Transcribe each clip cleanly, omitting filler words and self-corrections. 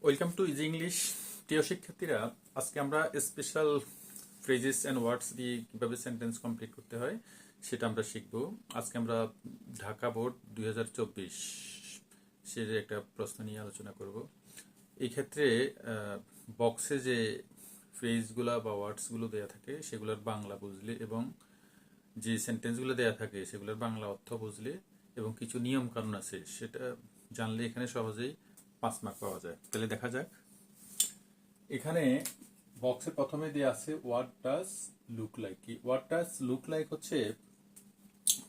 Welcome to easy English. প্রিয় শিক্ষার্থীরা, আজকে আমরা স্পেশাল ফ্রেজেস অ্যান্ড ওয়ার্ডস দিয়ে কিভাবে সেন্টেন্স কমপ্লিট করতে হয় সেটা আমরা শিখব। আজকে আমরা ঢাকা বোর্ড 2024 সে একটা প্রশ্ন নিয়ে আলোচনা করব। এই ক্ষেত্রে বক্সে যে ফ্রেজগুলা বা ওয়ার্ডসগুলো দেওয়া থাকে সেগুলোর বাংলা বুঝলে এবং যে সেন্টেন্সগুলো দেওয়া থাকে সেগুলোর বাংলা অর্থ বুঝলে এবং কিছু নিয়ম কানুন আছে সেটা জানলে এখানে সহজেই 5 মার্ক পাওয়া যায়। তাহলে দেখা যাক। এখানে বক্সে প্রথমে দেওয়া আছে হোয়াট ডাজ লুক লাইক। কি হোয়াট ডাজ লুক লাইক হচ্ছে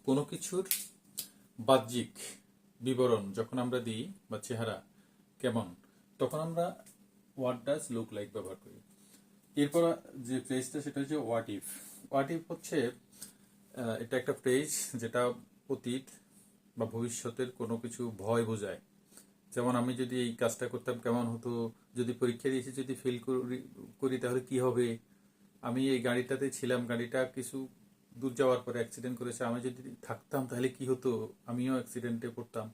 কোনো কিছুর বাহ্যিক বিবরণ যখন আমরা দিই বা চেহারা কেমন, তখন আমরা হোয়াট ডাজ লুক লাইক ব্যবহার করি। এরপর যে ফ্রেজটা সেটা হচ্ছে হোয়াট ইফ। হোয়াট ইফ হচ্ছে এটা একটা ফ্রেজ যেটা অতীত বা ভবিষ্যতের কোনো কিছু ভয় বোঝায়। যেমন আমি যদি এই কাজটা করতাম কেমন হতো, যদি পরীক্ষা দিয়েছি যদি ফেল করি তাহলে কি হবে, আমি এই গাড়িটাতে ছিলাম, গাড়িটা কিছু দূর যাওয়ার পরে অ্যাক্সিডেন্ট করেছে, আমি যদি থাকতাম তাহলে কি হতো, আমিও অ্যাক্সিডেন্টে পড়তাম।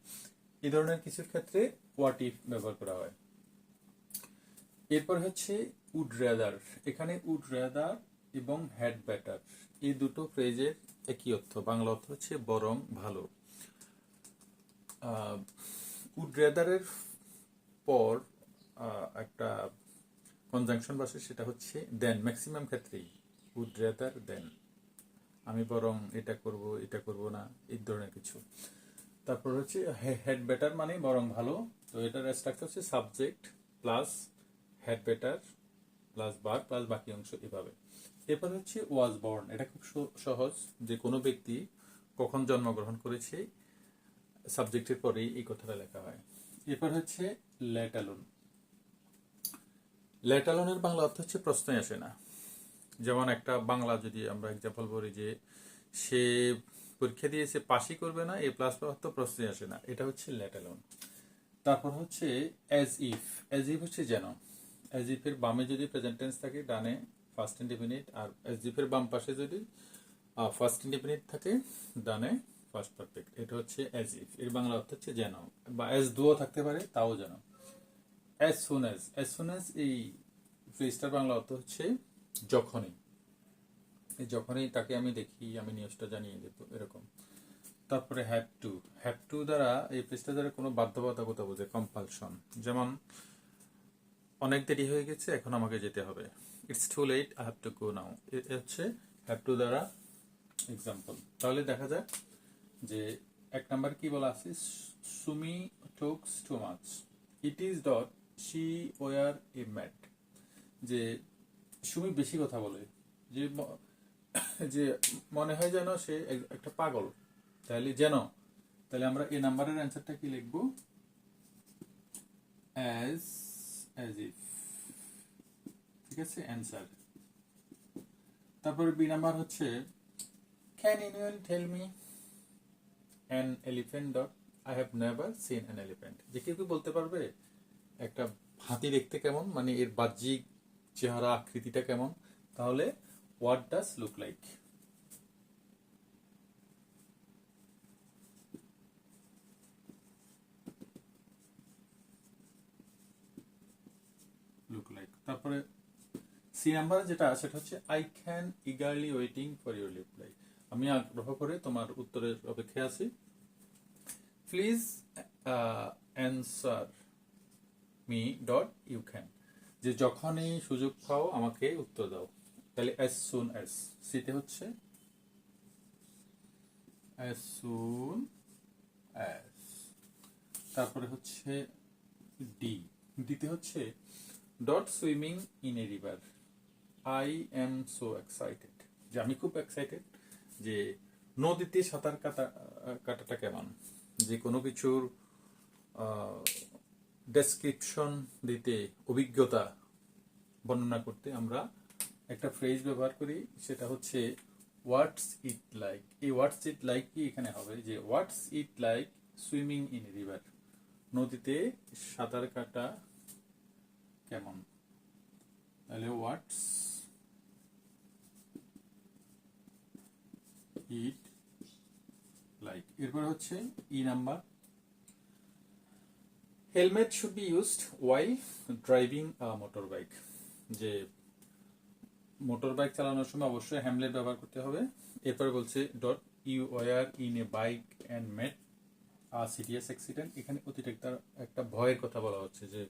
এই ধরনের কিছুর ক্ষেত্রে হোয়াট ইফ ব্যবহার করা হয়। এরপর হচ্ছে উড রেদার। এখানে উড রেদার এবং হ্যাড বেটার এই দুটো ফ্রেজের একই অর্থ, বাংলা অর্থ হচ্ছে বরং ভালো। উড রেদারের পর একটা কনজাংশন বসে, সেটা হচ্ছে দেন। ম্যাক্সিমাম ক্ষেত্রেই উড রেদার দেন, আমি বরং এটা করব না, এই ধরনের কিছু। তারপর হচ্ছে হেড বেটার মানে বরং ভালো। তো এটার স্ট্রাকচার হচ্ছে subject plus head better plus বার প্লাস বাকি অংশ এভাবে। এরপর হচ্ছে ওয়াজ বর্ন। এটা খুব সহজ, যে কোনো ব্যক্তি কখন জন্মগ্রহণ করেছে সাবজেক্টের পরেই এই কথাটা লেখা হয়। এরপর হচ্ছে লেট অ্যালোন। লেট অ্যালোনের বাংলা অর্থ হচ্ছে প্রশ্নই আসে না। যেমন একটা বাংলা যদি আমরা এক্সাম্পল বলি যে সে পরীক্ষা দিয়েছে পাশই করবে না, এ প্লাস অর্থ প্রশ্নই আসে না, এটা হচ্ছে লেট অ্যালোন। তারপর হচ্ছে অ্যাজ ইফ। অ্যাজ ইফ হচ্ছে যেন। অ্যাজ ইফ এর বামে যদি প্রেজেন্ট টেন্স থাকে ডানে ফার্স্ট ইনডিফিনিট, আর অ্যাজ ইফ এর বাম পাশে যদি ফার্স্ট ইনডিফিনিট থাকে ডানে ফার্স্ট পারফেক্ট, এটা হচ্ছে অ্যাজ ইফ। এর বাংলা অর্থ হচ্ছে যেন, বা অ্যাজ দুও থাকতে পারে, তাও যেন। As soon as. As soon as এই ফ্রেজটার বাংলা অর্থ হচ্ছে যখনই। যখনই তাকে আমি দেখি আমি নিউজটা জানিয়ে দেব, এরকম। তারপরে হ্যাভ টু। হ্যাভ টু দ্বারা এই ফ্রেজটা দ্বারা কোনো বাধ্যবাধকতা বোঝে, কম্পালশন। যেমন অনেক দেরি হয়ে গেছে, এখন আমাকে যেতে হবে, it's too late I have to go now. এটা হচ্ছে হ্যাভ টু দ্বারা এক্সাম্পল। তাহলে দেখা যাক যে এক নাম্বার কি বলা আছে, Sumi talks too much, it is dot she wore a mat. যে সুমি বেশি কথা বলে, যে যে মনে হয় যেন সে একটা পাগল, তাহলে যেন, তাহলে আমরা এই নাম্বারের অ্যান্সারটা কি লিখবো, অ্যাজ ইফ। ঠিক আছে, অ্যান্সার। তারপরে বি নাম্বার হচ্ছে can anyone tell me an elephant dot I have never seen an elephant. যে কেউ কি বলতে পারবে একটা হাতি দেখতে কেমন, মানে এর বাহ্যিক চেহারা আকৃতিটা কেমন। তাহলে what does look like. Look like. তারপরে সি নাম্বার যেটা সেটা হচ্ছে I can eagerly waiting for your reply. আমি আগ্রহ করে তোমার উত্তরের অপেক্ষায় আছি। Please answer me dot you can. যে যখনই সুযোগ পাও আমাকে উত্তর দাও। তাহলে অ্যাজ সুন অ্যাজ। সিতে হচ্ছে অ্যাজ সুন অ্যাজ। তারপরে হচ্ছে ডি। ডিতে হচ্ছে dot swimming in a river, I am so excited. যে আমি খুব এক্সাইটেড যে নদীতে সাঁতার কাটাটা কেমন। যে কোনো কিছুর ডেসক্রিপশন দিতে, অভিজ্ঞতা বর্ণনা করতে আমরা একটা ফ্রেজ ব্যবহার করি, সেটা হচ্ছে হোয়াটস ইট লাইক। এই হোয়াটস ইট লাইক কি এখানে হবে, যে what's it like swimming in river, নদীতে সাঁতার কাটা কেমন। তাহলে হোয়াটস ইট লাইক। এরপর হচ্ছে E number, helmet should be used while driving a motor bike. যে মোটর বাইক চালানোর সময় অবশ্যই হেলমেট ব্যবহার করতে হবে। এরপরে বলছে dot you were in a bike and met a serious accident. এখানে প্রতিটা একটা ভয়ের কথা বলা হচ্ছে যে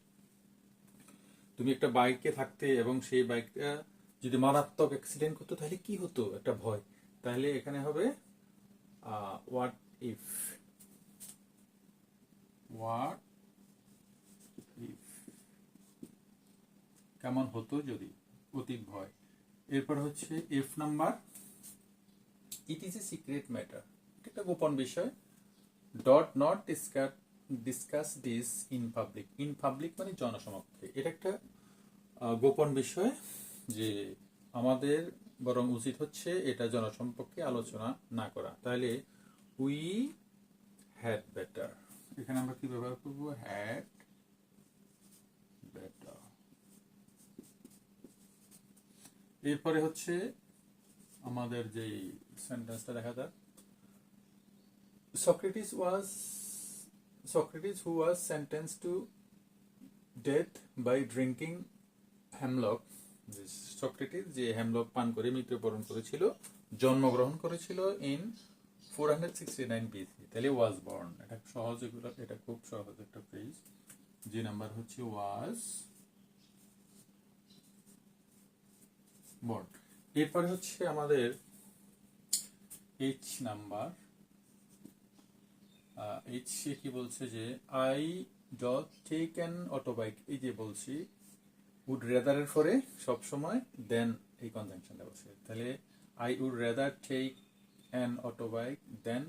তুমি একটা বাইকে থাকতে এবং সেই বাইকটা যদি মারাত্মক অ্যাক্সিডেন্ট করতো তাহলে কি হতো, একটা ভয়। তাহলে এখানে হবে হোয়াট ইফ, হোয়াট ইফ, কেমন হতো যদি, অতীত ভয়। এরপর হচ্ছে F number, it is a secret matter, এটা একটা গোপন বিষয়। Dot not discuss this in public. In public মানে জনসমক্ষে, এটা একটা গোপন বিষয়, যে আমাদের বরং উচিত হচ্ছে এটা জনসম্পর্কে আলোচনা না করা। তাহলে উই হ্যাড বেটার, এখানে আমরা কি ব্যবহার করবো, হ্যাড বেটার। এরপরে হচ্ছে আমাদের যে সেন্টেন্সটা দেখা যাক, Socrates who was sentenced to death by drinking hemlock, Socrates যে হেমলক পান করে মৃত্যুবরণ করেছিল, জন্মগ্রহণ করেছিল ইন 469 BC। তাহলে ওয়াজ বর্ন, এটা সহজ, এগুলো এটা খুব সহজ একটা ফ্রেজ। যে নাম্বার হচ্ছে ওয়াজ বর্ন। এরপরে হচ্ছে আমাদের এইচ নাম্বার। এইচ কি বলছে যে I dot take an autobike, এই যে বলছি উড রেদার এর পরে সবসময় দেন এই কনজাংশনটা বসে। তাহলে I would rather take an autobike then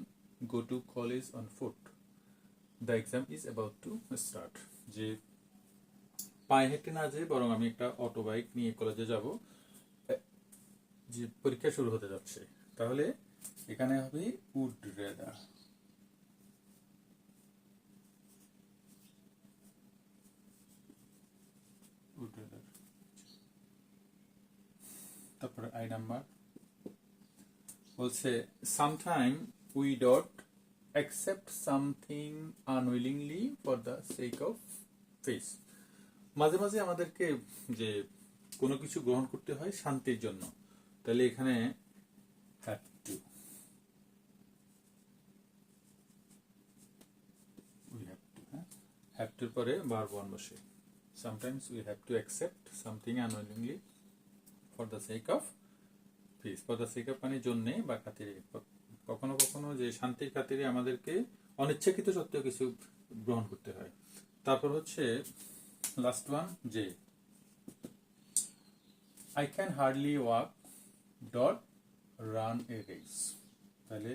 go to college on foot, the exam is about to start. যে পায়ে হেঁটে না যে বরং আমি একটা অটোবাইক নিয়ে কলেজে যাব, যে পরীক্ষা শুরু হতে যাচ্ছে। তাহলে এখানে হবে উড রেদার। তারপরে আই নাম্বার বলছে sometime we dot accept something unwillingly for the sake of piece. মাঝে মাঝে আমাদেরকে যে কোনো কিছু গ্রহণ করতে হয় শান্তির জন্য। তাহলে এখানে have to, we have to, হ্যাঁ, হ্যাভ টুর পরে ভার্ব ওয়ান বসে। Sometimes we have to accept something unwillingly for the sake of piece. For the sake of মানে জন্যে বা খাতিরে, কখনো কখনো যে শান্তির খাতিরে আমাদেরকে অনিচ্ছাকৃত সত্ত্বেও কিছু গ্রহণ করতে হয়। তারপর হচ্ছে লাস্ট ওয়ান, যে I can hardly walk dot run a race. তাহলে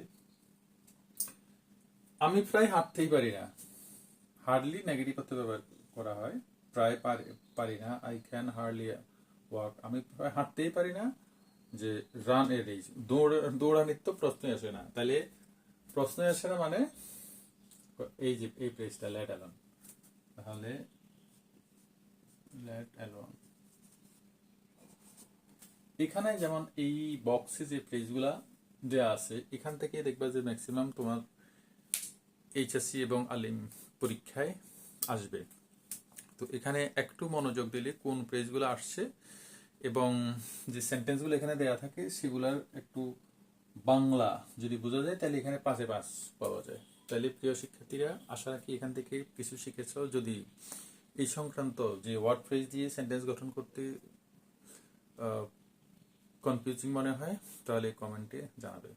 আমি প্রায় হাঁটতেই পারি না, হার্ডলি নেগেটিভ করতে ব্যবহার করা হয়, প্রায় পারি না, আই ক্যান হার্ডলি ওয়াক, আমি প্রায় হাঁটতেই পারি না, যে রান এ রেস, দৌড়ানির তো প্রশ্নই আসে না। তাহলে প্রশ্নই আসে না মানে এই যে এই প্লেসটা লেট অ্যালোন, তাহলে লেট অ্যালোন। এখানে যেমন এই বক্সে যে প্লেসগুলা দেওয়া আছে, এখান থেকে দেখবা যে ম্যাক্সিমাম তোমার এইচএসসি এবং আলিম পরীক্ষায় আসবে। তো এখানে একটু মনোযোগ দিলে কোন প্লেসগুলো আসছে এবং যে সেন্টেন্সগুলো এখানে দেওয়া থাকে সেগুলার একটু বাংলা যদি বোঝা যায় তাহলে এখানে 5-এ 5 পাওয়া যায়। তাহলে প্রিয় শিক্ষার্থীরা, আশা রাখি এখান থেকে কিছু শিখেছ। যদি এই সংক্রান্ত যে ওয়ার্ড ফ্রেজ দিয়ে সেন্টেন্স গঠন করতে কনফিউজিং মনে হয় তাহলে কমেন্টে জানাবে।